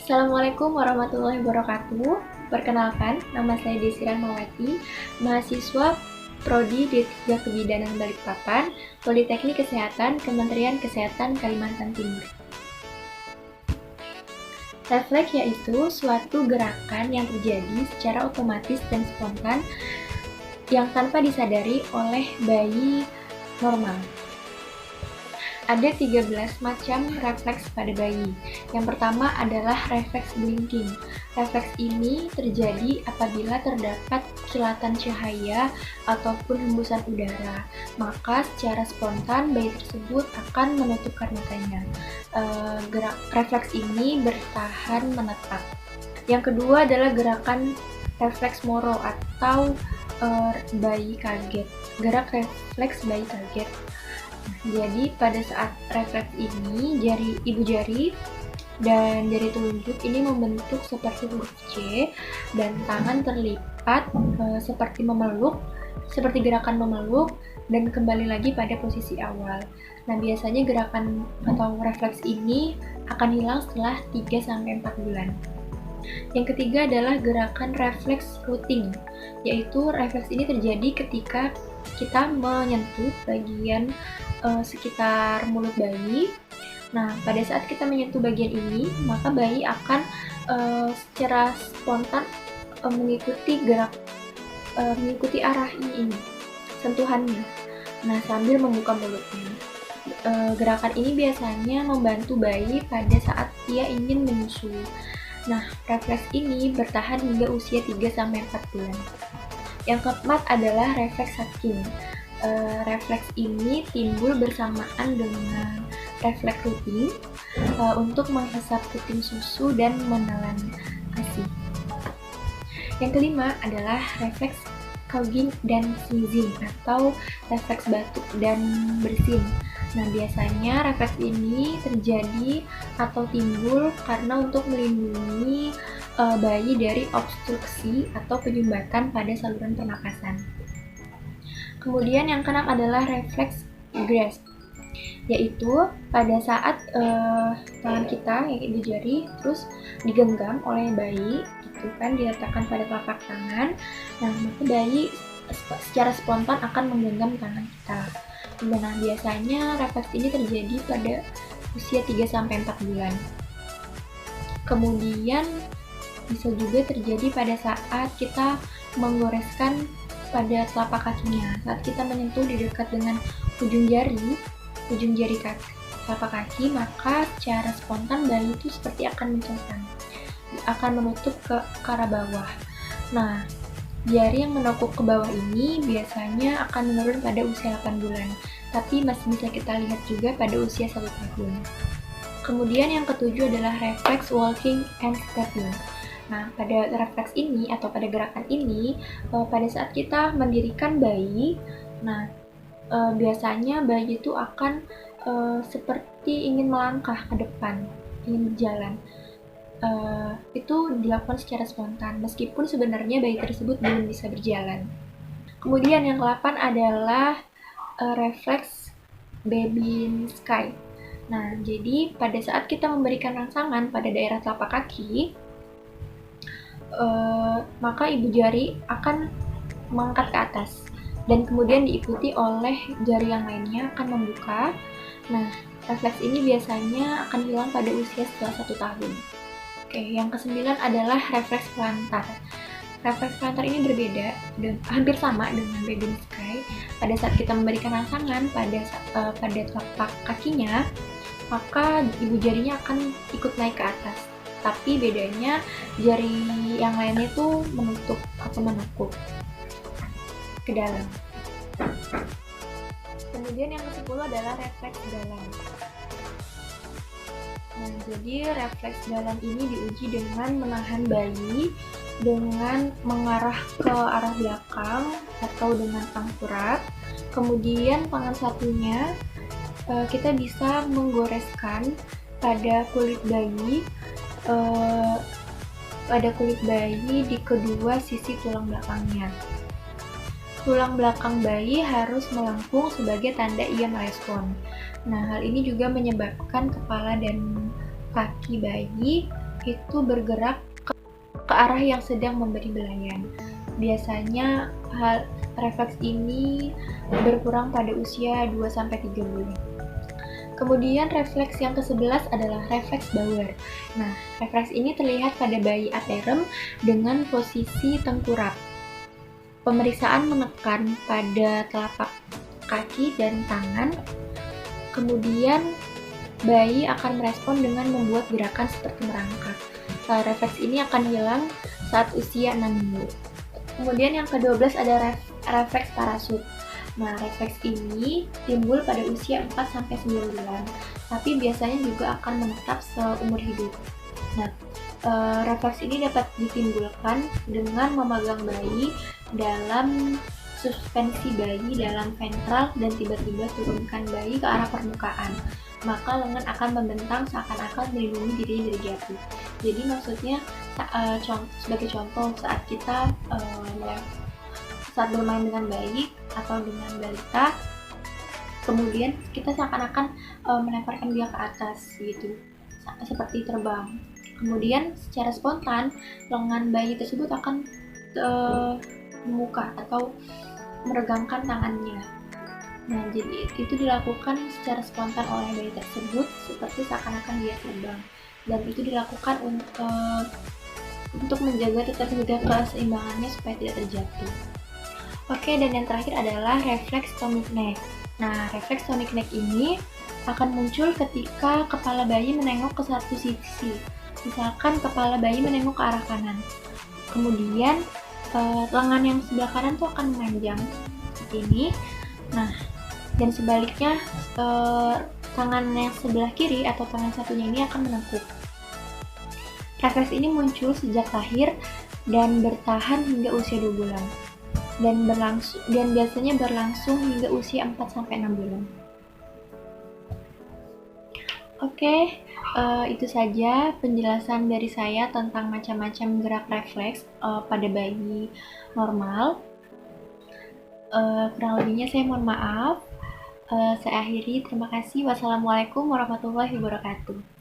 Assalamualaikum warahmatullahi wabarakatuh. Perkenalkan, nama saya Desi Rahmawati, mahasiswa Prodi D3 Kebidanan Balikpapan, Politeknik Kesehatan, Kementerian Kesehatan Kalimantan Timur. Refleks yaitu suatu gerakan yang terjadi secara otomatis dan spontan yang tanpa disadari oleh bayi normal. Ada 13 macam refleks pada bayi. Yang pertama adalah refleks blinking. Refleks ini terjadi apabila terdapat kilatan cahaya ataupun hembusan udara. Maka secara spontan bayi tersebut akan menutupkan matanya. Refleks ini bertahan menetap. Yang kedua adalah gerakan refleks moro atau bayi kaget. Gerak refleks bayi kaget. Jadi pada saat refleks ini, ibu jari dan jari telunjuk ini membentuk seperti huruf C dan tangan terlipat seperti memeluk, seperti gerakan memeluk dan kembali lagi pada posisi awal. Nah, biasanya gerakan atau refleks ini akan hilang setelah 3-4 bulan. Yang ketiga adalah gerakan refleks rooting, yaitu refleks ini terjadi ketika kita menyentuh bagian sekitar mulut bayi. Nah, pada saat kita menyentuh bagian ini, maka bayi akan secara spontan mengikuti arah ini, sentuhannya. Nah, sambil membuka mulutnya. Gerakan ini biasanya membantu bayi pada saat ia ingin menyusu. Nah, refleks ini bertahan hingga usia 3-4 bulan. Yang keempat adalah refleks sucking. Refleks ini timbul bersamaan dengan refleks rooting untuk menghisap puting susu dan menelan ASI. Yang kelima adalah refleks coughing dan sneezing atau refleks batuk dan bersin. Nah, biasanya refleks ini terjadi atau timbul karena untuk melindungi bayi dari obstruksi atau penyumbatan pada saluran pernapasan. Kemudian yang keenam adalah refleks grasp, yaitu pada saat tangan kita yang ibu jari terus digenggam oleh bayi, gitu kan, diletakkan pada telapak tangan. Nah, maka bayi secara spontan akan menggenggam tangan kita. Nah, biasanya refleks ini terjadi pada usia 3-4 bulan. Kemudian bisa juga terjadi pada saat kita menggoreskan pada telapak kakinya. Saat kita menyentuh di dekat dengan ujung jari telapak kaki, maka secara spontan bayi itu seperti akan mencengkram, akan menutup ke arah bawah. Nah, jari yang menekuk ke bawah ini biasanya akan menurun pada usia 8 bulan, tapi masih bisa kita lihat juga pada usia 1 tahun. Kemudian yang ketujuh adalah refleks walking and stepping. Nah, pada refleks ini atau pada gerakan ini, pada saat kita mendirikan bayi, nah biasanya bayi itu akan seperti ingin melangkah ke depan, ingin berjalan. Itu dilakukan secara spontan, meskipun sebenarnya bayi tersebut belum bisa berjalan. Kemudian yang ke-8 adalah refleks baby in sky. Nah, jadi pada saat kita memberikan rangsangan pada daerah telapak kaki, maka ibu jari akan mengangkat ke atas dan kemudian diikuti oleh jari yang lainnya akan membuka. Nah, refleks ini biasanya akan hilang pada usia setelah 1 tahun. Oke, yang ke-9 adalah refleks plantar. Refleks plantar ini berbeda dan hampir sama dengan baby in sky. Pada saat kita memberikan rangsangan pada telapak kakinya, maka ibu jarinya akan ikut naik ke atas. Tapi bedanya jari yang lainnya itu menutup atau menekuk ke dalam. Kemudian yang ke-10 adalah refleks dalam. Nah, jadi refleks dalam ini diuji dengan menahan bayi dengan mengarah ke arah belakang atau dengan tengkurap. Kemudian tangan satunya kita bisa menggoreskan pada kulit bayi di kedua sisi tulang belakangnya. Tulang belakang bayi harus melengkung sebagai tanda ia merespon. Nah, hal ini juga menyebabkan kepala dan kaki bayi itu bergerak ke arah yang sedang memberi belayan. Biasanya refleks ini berkurang pada usia 2-3 bulan. Kemudian refleks yang ke-11 adalah refleks Bauer. Nah, refleks ini terlihat pada bayi aterem dengan posisi tengkurap. Pemeriksaan menekan pada telapak kaki dan tangan. Kemudian bayi akan merespon dengan membuat gerakan seperti merangkak. Refleks ini akan hilang saat usia 6 minggu. Kemudian yang ke-12 ada refleks parasut. Nah, refleks ini timbul pada usia 4-9 bulan, tapi biasanya juga akan menetap seumur hidup. Nah, refleks ini dapat ditimbulkan dengan memegang bayi dalam suspensi bayi dalam ventral dan tiba-tiba turunkan bayi ke arah permukaan. Maka lengan akan membentang seakan-akan melindungi dirinya dari jatuh. Jadi maksudnya sebagai contoh saat kita saat bermain dengan bayi atau dengan balita, kemudian kita seakan-akan melemparkan dia ke atas gitu, seperti terbang. Kemudian secara spontan lengan bayi tersebut akan membuka atau meregangkan tangannya. Nah, jadi itu dilakukan secara spontan oleh bayi tersebut seperti seakan-akan dia terbang, dan itu dilakukan untuk menjaga tetap keseimbangannya supaya tidak terjatuh. Oke, dan yang terakhir adalah refleks stomach neck. Nah, refleks stomach neck ini akan muncul ketika kepala bayi menengok ke satu sisi. Misalkan kepala bayi menengok ke arah kanan. Kemudian lengan yang sebelah kanan tuh akan memanjang seperti ini. Nah, dan sebaliknya tangan yang sebelah kiri atau tangan satunya ini akan menekuk. Refleks ini muncul sejak lahir dan bertahan hingga usia 2 bulan. Dan biasanya berlangsung hingga usia 4-6 bulan. Oke, itu saja penjelasan dari saya tentang macam-macam gerak refleks pada bayi normal. Kurang lebihnya saya mohon maaf. Saya akhiri, terima kasih. Wassalamualaikum warahmatullahi wabarakatuh.